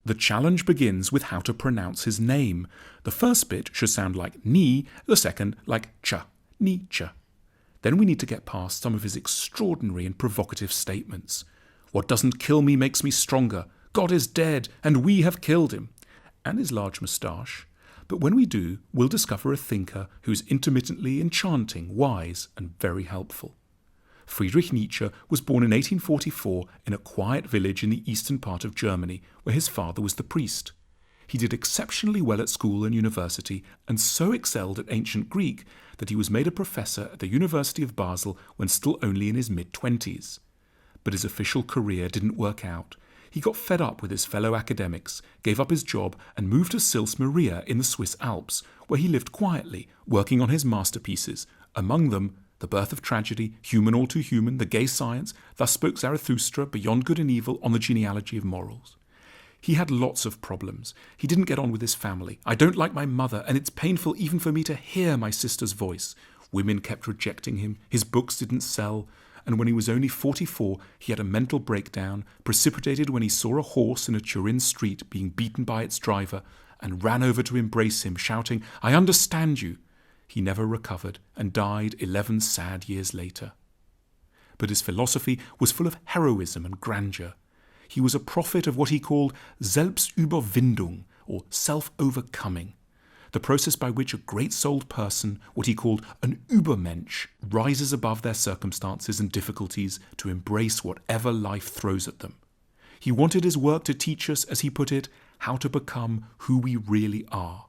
The challenge begins with how to pronounce his name. The first bit should sound like ni, the second like cha, Nietzsche. Then we need to get past some of his extraordinary and provocative statements. What doesn't kill me makes me stronger. God is dead, and we have killed him. And his large moustache. But when we do, we'll discover a thinker who's intermittently enchanting, wise, and very helpful. Friedrich Nietzsche was born in 1844 in a quiet village in the eastern part of Germany, where his father was the priest. He did exceptionally well at school and university, and so excelled at ancient Greek that he was made a professor at the University of Basel when still only in his mid-20s. But his official career didn't work out. He got fed up with his fellow academics, gave up his job, and moved to Sils Maria in the Swiss Alps, where he lived quietly, working on his masterpieces, among them The Birth of Tragedy, Human All Too Human, The Gay Science, Thus Spoke Zarathustra, Beyond Good and Evil, On the Genealogy of Morals. He had lots of problems. He didn't get on with his family. I don't like my mother, and it's painful even for me to hear my sister's voice. Women kept rejecting him. His books didn't sell. And when he was only 44, he had a mental breakdown, precipitated when he saw a horse in a Turin street being beaten by its driver, and ran over to embrace him, shouting, "I understand you." He never recovered and died 11 sad years later. But his philosophy was full of heroism and grandeur. He was a prophet of what he called Selbstüberwindung, or self-overcoming, the process by which a great-souled person, what he called an Übermensch, rises above their circumstances and difficulties to embrace whatever life throws at them. He wanted his work to teach us, as he put it, how to become who we really are.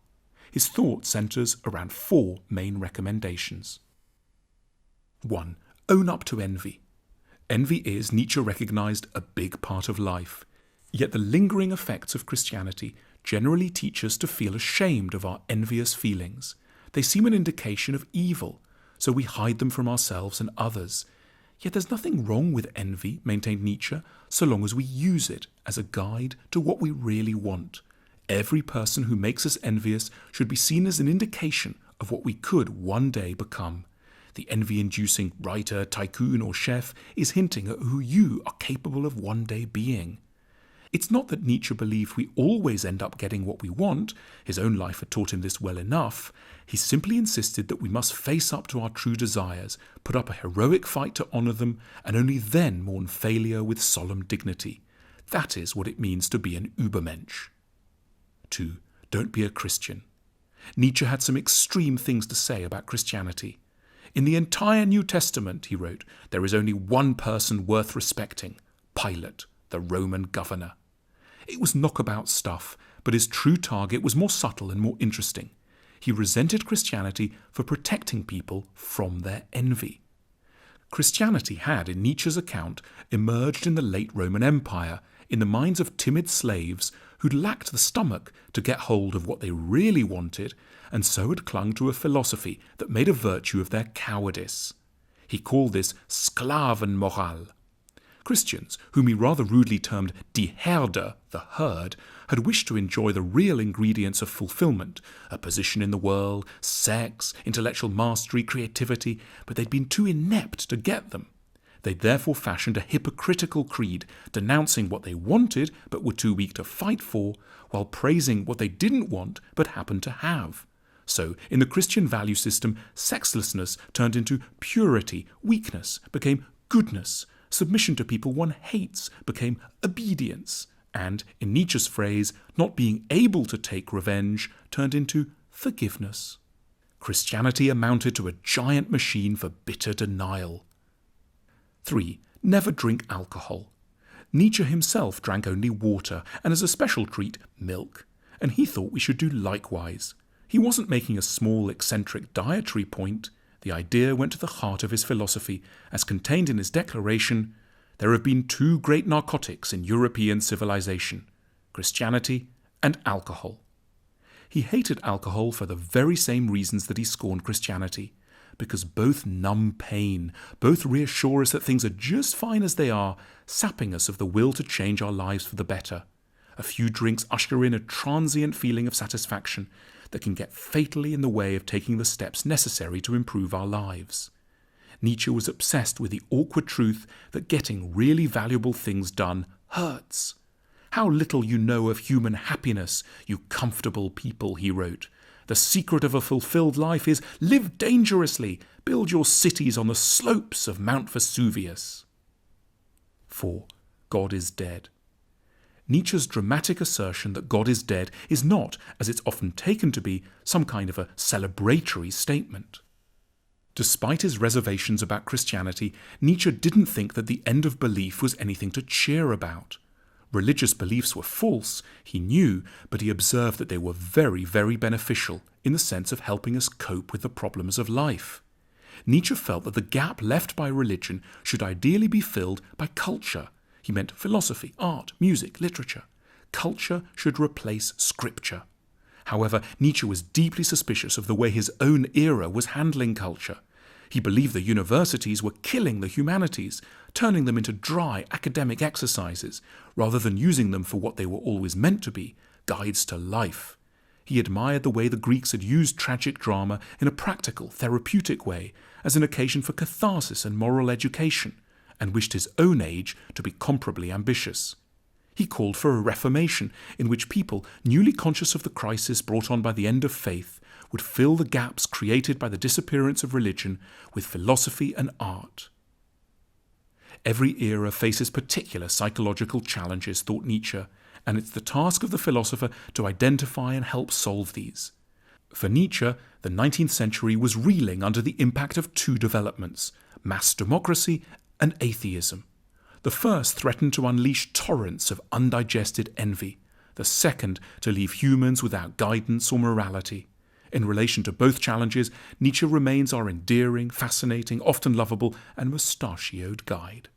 His thought centers around 4 main recommendations. 1. Own up to envy. Envy is, Nietzsche recognized, a big part of life. Yet the lingering effects of Christianity generally teach us to feel ashamed of our envious feelings. They seem an indication of evil, so we hide them from ourselves and others. Yet there's nothing wrong with envy, maintained Nietzsche, so long as we use it as a guide to what we really want. Every person who makes us envious should be seen as an indication of what we could one day become. The envy-inducing writer, tycoon, or chef is hinting at who you are capable of one day being. It's not that Nietzsche believed we always end up getting what we want. His own life had taught him this well enough. He simply insisted that we must face up to our true desires, put up a heroic fight to honor them, and only then mourn failure with solemn dignity. That is what it means to be an Übermensch. 2. Don't be a Christian. Nietzsche had some extreme things to say about Christianity. In the entire New Testament, he wrote, there is only one person worth respecting, Pilate, the Roman governor. It was knockabout stuff, but his true target was more subtle and more interesting. He resented Christianity for protecting people from their envy. Christianity had, in Nietzsche's account, emerged in the late Roman Empire, in the minds of timid slaves who'd lacked the stomach to get hold of what they really wanted, and so had clung to a philosophy that made a virtue of their cowardice. He called this Sklavenmoral. Christians, whom he rather rudely termed die Herde, the herd, had wished to enjoy the real ingredients of fulfillment, a position in the world, sex, intellectual mastery, creativity, but they'd been too inept to get them. They'd therefore fashioned a hypocritical creed, denouncing what they wanted but were too weak to fight for, while praising what they didn't want but happened to have. So, in the Christian value system, sexlessness turned into purity, weakness became goodness, submission to people one hates became obedience, and, in Nietzsche's phrase, not being able to take revenge turned into forgiveness. Christianity amounted to a giant machine for bitter denial. 3. Never drink alcohol. Nietzsche himself drank only water, and as a special treat, milk, and he thought we should do likewise. He wasn't making a small, eccentric dietary point. The idea went to the heart of his philosophy, as contained in his declaration, "There have been 2 great narcotics in European civilization, Christianity and alcohol." He hated alcohol for the very same reasons that he scorned Christianity, because both numb pain, both reassure us that things are just fine as they are, sapping us of the will to change our lives for the better. A few drinks usher in a transient feeling of satisfaction that can get fatally in the way of taking the steps necessary to improve our lives. Nietzsche was obsessed with the awkward truth that getting really valuable things done hurts. How little you know of human happiness, you comfortable people, he wrote. The secret of a fulfilled life is live dangerously, build your cities on the slopes of Mount Vesuvius. 4. God is dead. Nietzsche's dramatic assertion that God is dead is not, as it's often taken to be, some kind of a celebratory statement. Despite his reservations about Christianity, Nietzsche didn't think that the end of belief was anything to cheer about. Religious beliefs were false, he knew, but he observed that they were very, very beneficial in the sense of helping us cope with the problems of life. Nietzsche felt that the gap left by religion should ideally be filled by culture. He meant philosophy, art, music, literature. Culture should replace scripture. However, Nietzsche was deeply suspicious of the way his own era was handling culture. He believed the universities were killing the humanities, turning them into dry academic exercises, rather than using them for what they were always meant to be, guides to life. He admired the way the Greeks had used tragic drama in a practical, therapeutic way, as an occasion for catharsis and moral education, and wished his own age to be comparably ambitious. He called for a reformation in which people, newly conscious of the crisis brought on by the end of faith, would fill the gaps created by the disappearance of religion with philosophy and art. Every era faces particular psychological challenges, thought Nietzsche, and it's the task of the philosopher to identify and help solve these. For Nietzsche, the 19th century was reeling under the impact of two developments, mass democracy and atheism. The first threatened to unleash torrents of undigested envy, the second to leave humans without guidance or morality. In relation to both challenges, Nietzsche remains our endearing, fascinating, often lovable, and mustachioed guide.